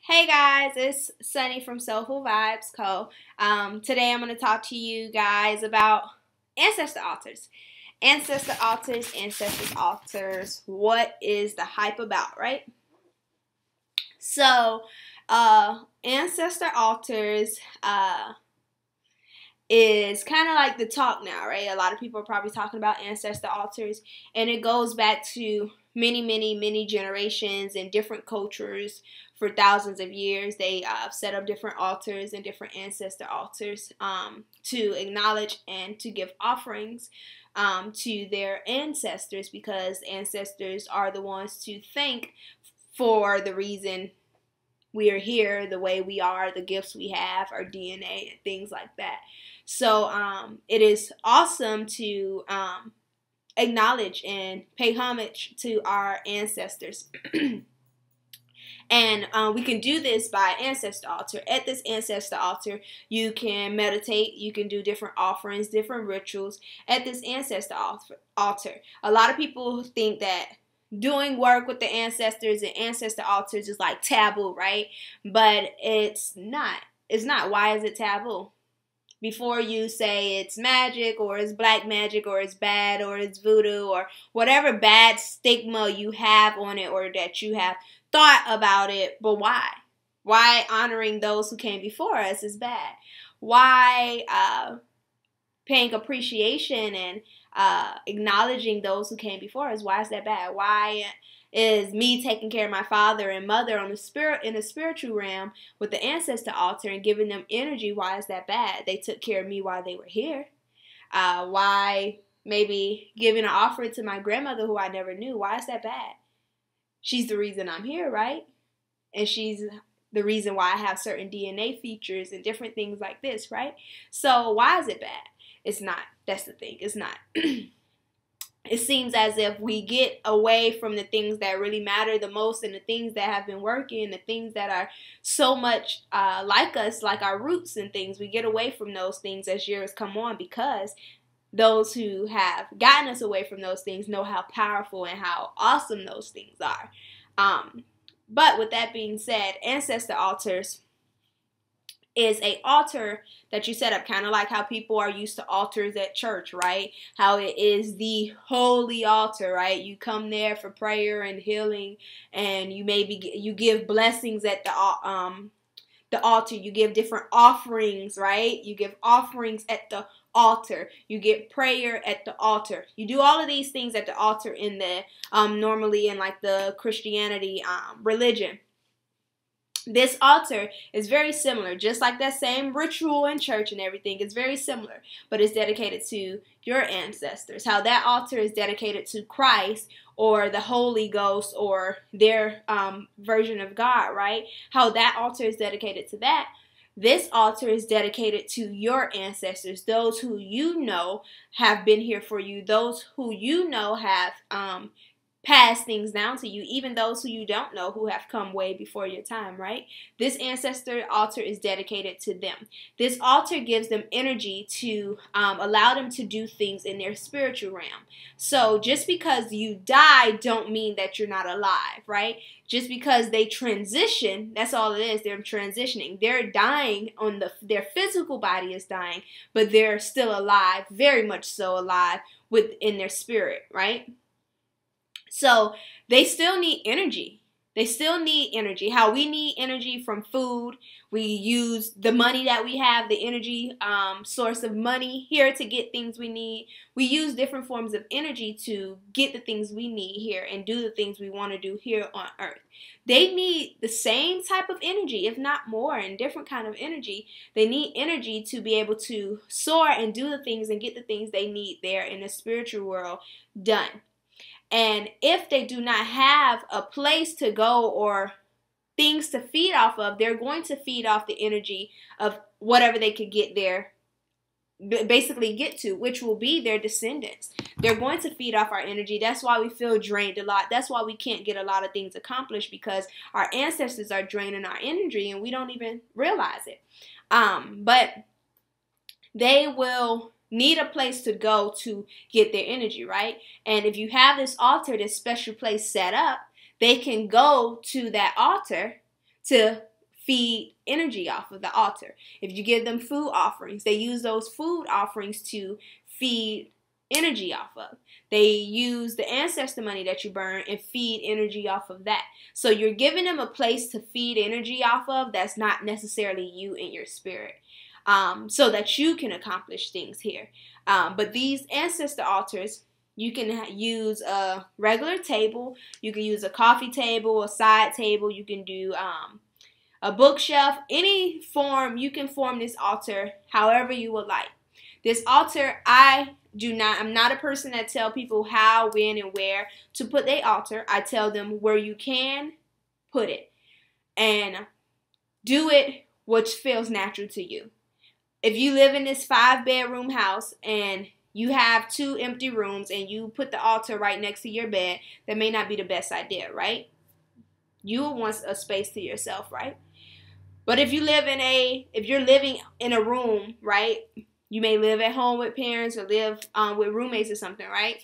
Hey guys, it's Sunny from Soulful Vibes Co. Today I'm going to talk to you guys about Ancestor Altars. Ancestor Altars, what is the hype about, right? So, Ancestor Altars is kind of like the talk now, right? A lot of people are probably talking about Ancestor Altars, and it goes back to many generations and different cultures for thousands of years. They set up different altars and different ancestor altars to acknowledge and to give offerings to their ancestors, because ancestors are the ones to thank for the reason we are here, the way we are, the gifts we have, our DNA, and things like that. So it is awesome to acknowledge and pay homage to our ancestors. And we can do this by Ancestor Altar. At this Ancestor Altar, you can meditate, you can do different offerings, different rituals at this Ancestor Altar. A lot of people think that doing work with the ancestors and ancestor altars is like taboo, right? But it's not. It's not. Why is it taboo? Before you say it's magic or it's black magic or it's bad or it's voodoo or whatever bad stigma you have on it or that you have thought about it, but why? Why honoring those who came before us is bad? Why paying appreciation and acknowledging those who came before us, why is that bad? Why is me taking care of my father and mother on the spirit in the spiritual realm with the ancestor altar and giving them energy, why is that bad? They took care of me while they were here. Why maybe giving an offering to my grandmother who I never knew, why is that bad? She's the reason I'm here, right? And she's the reason why I have certain DNA features and different things like this, right? So why is it bad? It's not. That's the thing. It's not. It seems as if we get away from the things that really matter the most and the things that have been working, the things that are so much like us, like our roots and things. We get away from those things as years come on, because those who have gotten us away from those things know how powerful and how awesome those things are. But with that being said, ancestor altars is a altar that you set up, kind of like how people are used to altars at church, right? How it is the holy altar, right? You come there for prayer and healing, and you give blessings at the altar. You give different offerings, right? You give offerings at the altar. You get prayer at the altar. You do all of these things at the altar in the normally in like the Christianity religion. This altar is very similar, just like that same ritual in church and everything. It's very similar, but it's dedicated to your ancestors. How that altar is dedicated to Christ or the Holy Ghost or their version of God, right? How that altar is dedicated to that. This altar is dedicated to your ancestors, those who you know have been here for you, those who you know have pass things down to you, even those who you don't know who have come way before your time, right? This ancestor altar is dedicated to them. This altar gives them energy to allow them to do things in their spiritual realm. So just because you die don't mean that you're not alive, right? Just because they transition, that's all it is. They're transitioning. They're dying on their physical body is dying, but they're still alive, very much so alive within their spirit, right? So they still need energy. They still need energy. How we need energy from food. We use the money that we have, the energy source of money here to get things we need. We use different forms of energy to get the things we need here and do the things we want to do here on earth. They need the same type of energy, if not more, and different kind of energy. They need energy to be able to soar and do the things and get the things they need there in the spiritual world done. And if they do not have a place to go or things to feed off of, they're going to feed off the energy of whatever they could get there, basically get to, which will be their descendants. They're going to feed off our energy. That's why we feel drained a lot. That's why we can't get a lot of things accomplished, because our ancestors are draining our energy and we don't even realize it. But they will need a place to go to get their energy, right? And if you have this altar, this special place set up, they can go to that altar to feed energy off of the altar. If you give them food offerings, they use those food offerings to feed energy off of. They use the ancestor money that you burn and feed energy off of that. So you're giving them a place to feed energy off of that's not necessarily you and your spirit, so that you can accomplish things here. But these ancestor altars, you can use a regular table, you can use a coffee table, a side table, you can do a bookshelf, any form. You can form this altar however you would like. This altar, I'm not a person that tell people how, when, and where to put their altar. I tell them where you can put it, and do it which feels natural to you. If you live in this 5-bedroom house and you have 2 empty rooms and you put the altar right next to your bed, that may not be the best idea, right? You will want a space to yourself, right? But if you're living in a room, right? You may live at home with parents or live with roommates or something, right?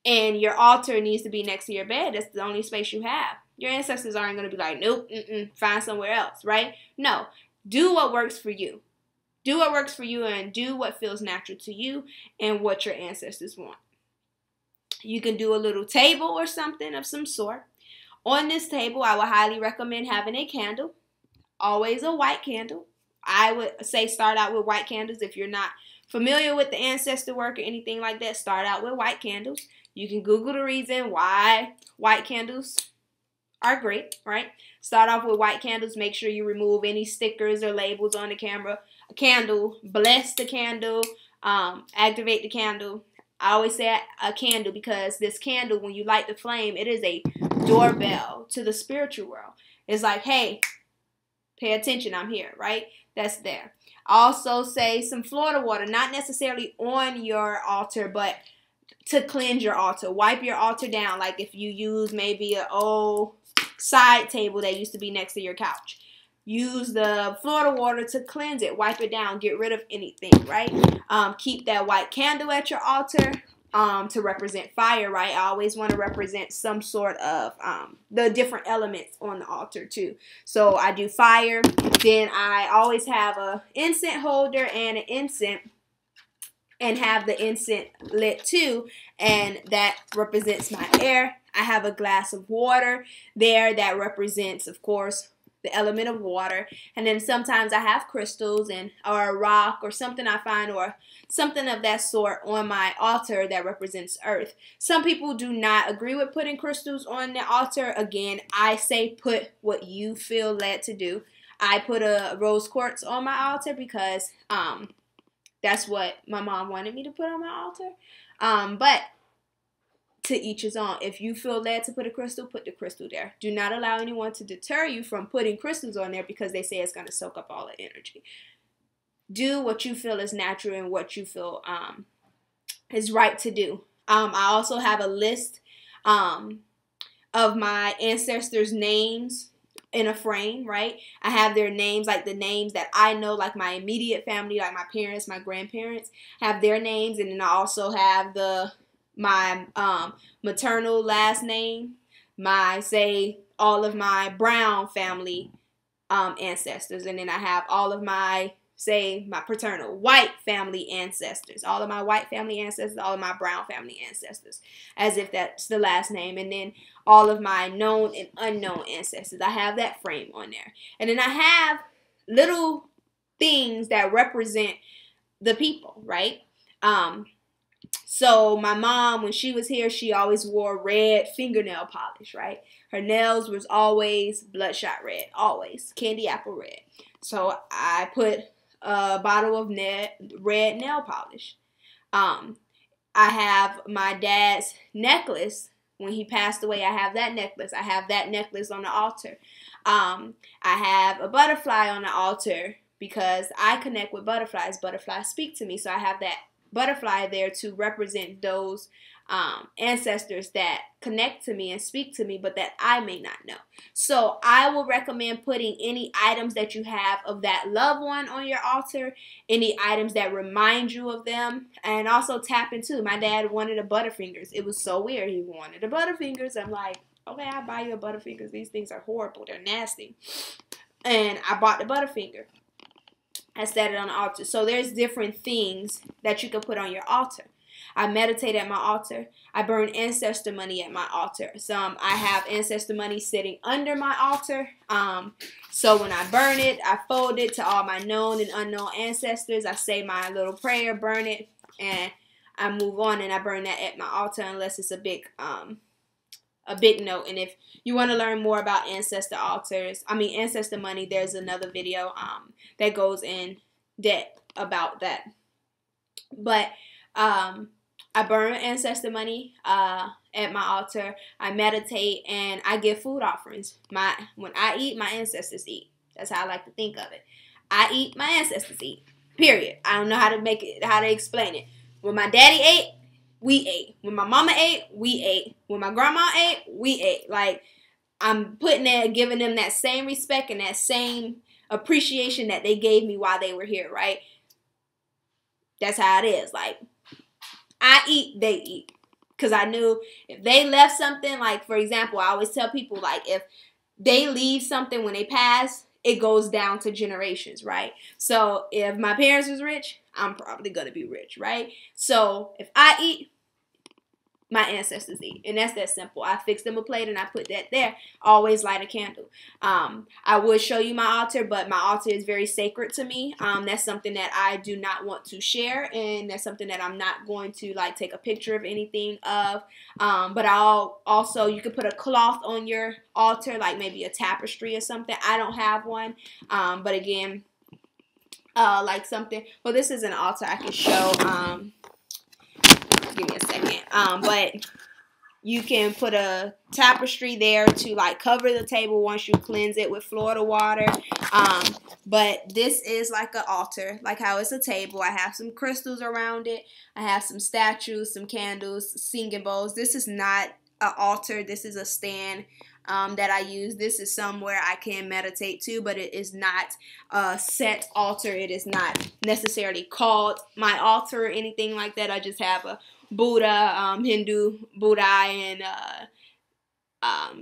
And your altar needs to be next to your bed. That's the only space you have. Your ancestors aren't going to be like, nope, find somewhere else, right? No, do what works for you. Do what works for you and do what feels natural to you and what your ancestors want. You can do a little table or something of some sort. On this table, I would highly recommend having a candle. Always a white candle. I would say start out with white candles. If you're not familiar with the ancestor work or anything like that, start out with white candles. You can Google the reason why white candles are great, right? Start off with white candles. Make sure you remove any stickers or labels on the camera. A candle, bless the candle, activate the candle. I always say a candle because this candle, when you light the flame, it is a doorbell to the spiritual world. It's like, hey, pay attention, I'm here, right? That's there. Also say some Florida water, not necessarily on your altar, but to cleanse your altar. Wipe your altar down, like if you use maybe an old side table that used to be next to your couch. Use the Florida water to cleanse it. Wipe it down. Get rid of anything, right? Keep that white candle at your altar to represent fire, right? I always want to represent some sort of the different elements on the altar too. So I do fire. Then I always have a incense holder and an incense, and have the incense lit too, and that represents my air. I have a glass of water there that represents, of course, the element of water. And then sometimes I have crystals or a rock or something I find or something of that sort on my altar that represents earth. Some people do not agree with putting crystals on the altar. Again, I say put what you feel led to do. I put a rose quartz on my altar because that's what my mom wanted me to put on my altar. But to each his own. If you feel led to put a crystal, put the crystal there. Do not allow anyone to deter you from putting crystals on there because they say it's going to soak up all the energy. Do what you feel is natural and what you feel is right to do. I also have a list of my ancestors' names in a frame, right? I have their names, like the names that I know, like my immediate family, like my parents, my grandparents, have their names. And then I also have my maternal last name, all of my Brown family ancestors, and then I have all of my paternal white family ancestors, all of my white family ancestors, all of my Brown family ancestors, as if that's the last name, and then all of my known and unknown ancestors. I have that frame on there, and then I have little things that represent the people, right? So my mom, when she was here, she always wore red fingernail polish, right? Her nails was always bloodshot red, always candy apple red. So I put a bottle of red nail polish. I have my dad's necklace. When he passed away, I have that necklace. I have that necklace on the altar. I have a butterfly on the altar because I connect with butterflies. Butterflies speak to me, so I have that butterfly there to represent those ancestors that connect to me and speak to me, but that I may not know. So I will recommend putting any items that you have of that loved one on your altar, any items that remind you of them, and also tap into. My dad wanted a Butterfingers. It was so weird. He wanted a Butterfingers. I'm like, okay, I'll buy you a Butterfingers. These things are horrible. They're nasty. and I bought the Butterfinger. I set it on the altar. So there's different things that you can put on your altar. I meditate at my altar. I burn ancestor money at my altar. I have ancestor money sitting under my altar. So when I burn it, I fold it to all my known and unknown ancestors. I say my little prayer, burn it, and I move on, and I burn that at my altar unless it's a big note. And if you want to learn more about ancestor money, there's another video that goes in depth about that. But I burn ancestor money at my altar. I meditate, and I give food offerings. When I eat, my ancestors eat. That's how I like to think of it. I eat, my ancestors eat. Period. I don't know how to explain it. When my daddy ate, we ate. When my mama ate, we ate. When my grandma ate, we ate. Like, I'm giving them that same respect and that same appreciation that they gave me while they were here, right? That's how it is. Like, I eat, they eat. Because I knew if they left something, like, for example, I always tell people, like, if they leave something when they pass, it goes down to generations, right? So if my parents was rich, I'm probably going to be rich, right? So if I eat, my ancestors eat. And that's that simple. I fix them a plate and I put that there. Always light a candle. I would show you my altar, but my altar is very sacred to me. That's something that I do not want to share, and that's something that I'm not going to like take a picture of anything of. But you could put a cloth on your altar, like maybe a tapestry or something. I don't have one. But again, like something, well, this is an altar I can show. Give me a second. But you can put a tapestry there to like cover the table once you cleanse it with Florida water. But this is like an altar, like how it's a table. I have some crystals around it. I have some statues, some candles, singing bowls. This is not an altar. This is a stand that I use. This is somewhere I can meditate to, but it is not a set altar. It is not necessarily called my altar or anything like that. I just have a Buddha, Hindu Buddha, and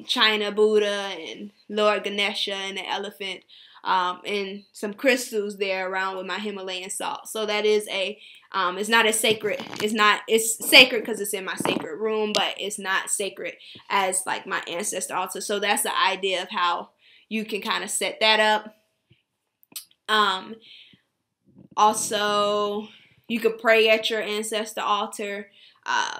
China Buddha, and Lord Ganesha, and an elephant, and some crystals there around with my Himalayan salt. So that is it's not as sacred. It's sacred because it's in my sacred room, but it's not sacred as like my ancestor altar. So that's the idea of how you can kind of set that up. Also, you could pray at your ancestor altar.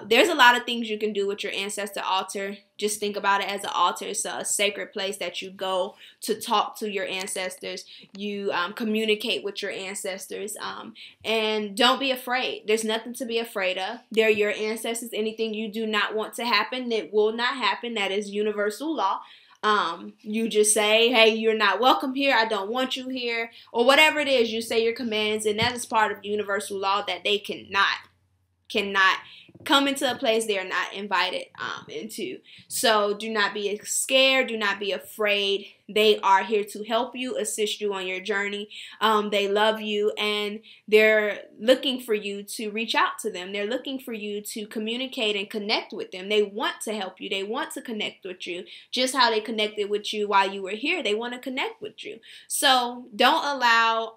There's a lot of things you can do with your ancestor altar. Just think about it as an altar. It's a sacred place that you go to talk to your ancestors. You communicate with your ancestors. And don't be afraid. There's nothing to be afraid of. They're your ancestors. Anything you do not want to happen, it will not happen. That is universal law. You just say, hey, you're not welcome here. I don't want you here. Or whatever it is, you say your commands. And that is part of universal law that they cannot come into a place they are not invited into. So do not be scared. Do not be afraid. They are here to help you, assist you on your journey. They love you, and they're looking for you to reach out to them. They're looking for you to communicate and connect with them. They want to help you. They want to connect with you. Just how they connected with you while you were here, they want to connect with you. So don't allow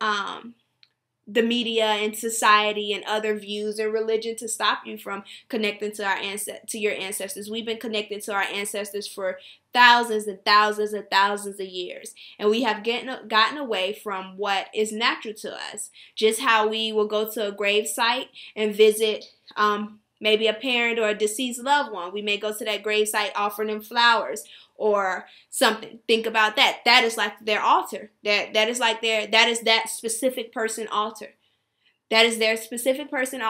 the media and society and other views and religion to stop you from connecting to your ancestors. We've been connected to our ancestors for thousands and thousands and thousands of years, and we have gotten away from what is natural to us. Just how we will go to a grave site and visit maybe a parent or a deceased loved one. We may go to that grave site offering them flowers or something. Think about that. That is like their altar. That is that specific person altar. That is their specific person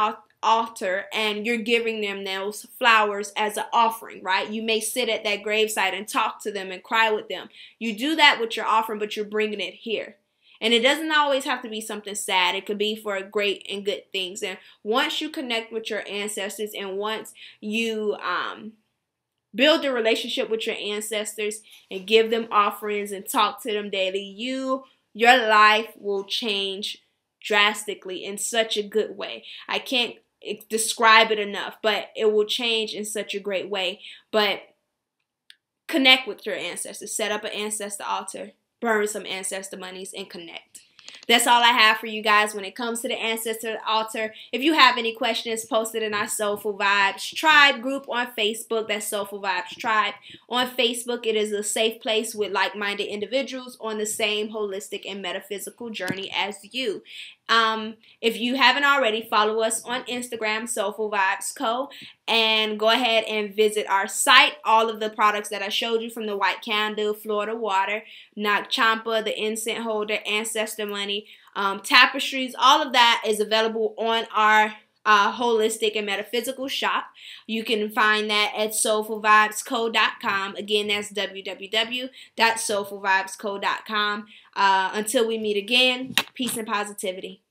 altar, and you're giving them those flowers as an offering, right? You may sit at that gravesite and talk to them and cry with them. You do that with your offering, but you're bringing it here. And it doesn't always have to be something sad. It could be for great and good things. And once you connect with your ancestors, and once you build a relationship with your ancestors and give them offerings and talk to them daily, your life will change drastically in such a good way. I can't describe it enough, but it will change in such a great way. But connect with your ancestors. Set up an ancestor altar. burn some ancestor monies, and connect. That's all I have for you guys when it comes to the Ancestor Altar. If you have any questions, post it in our Soulful Vibes Tribe group on Facebook. That's Soulful Vibes Tribe. On Facebook, it is a safe place with like-minded individuals on the same holistic and metaphysical journey as you. If you haven't already, follow us on Instagram, Soulful Vibes Co. And go ahead and visit our site. All of the products that I showed you, from the white candle, Florida water, Nak Champa, the incense holder, ancestor money, tapestries, all of that is available on our holistic and metaphysical shop. You can find that at soulfulvibesco.com. Again, that's www.soulfulvibesco.com. Until we meet again, peace and positivity.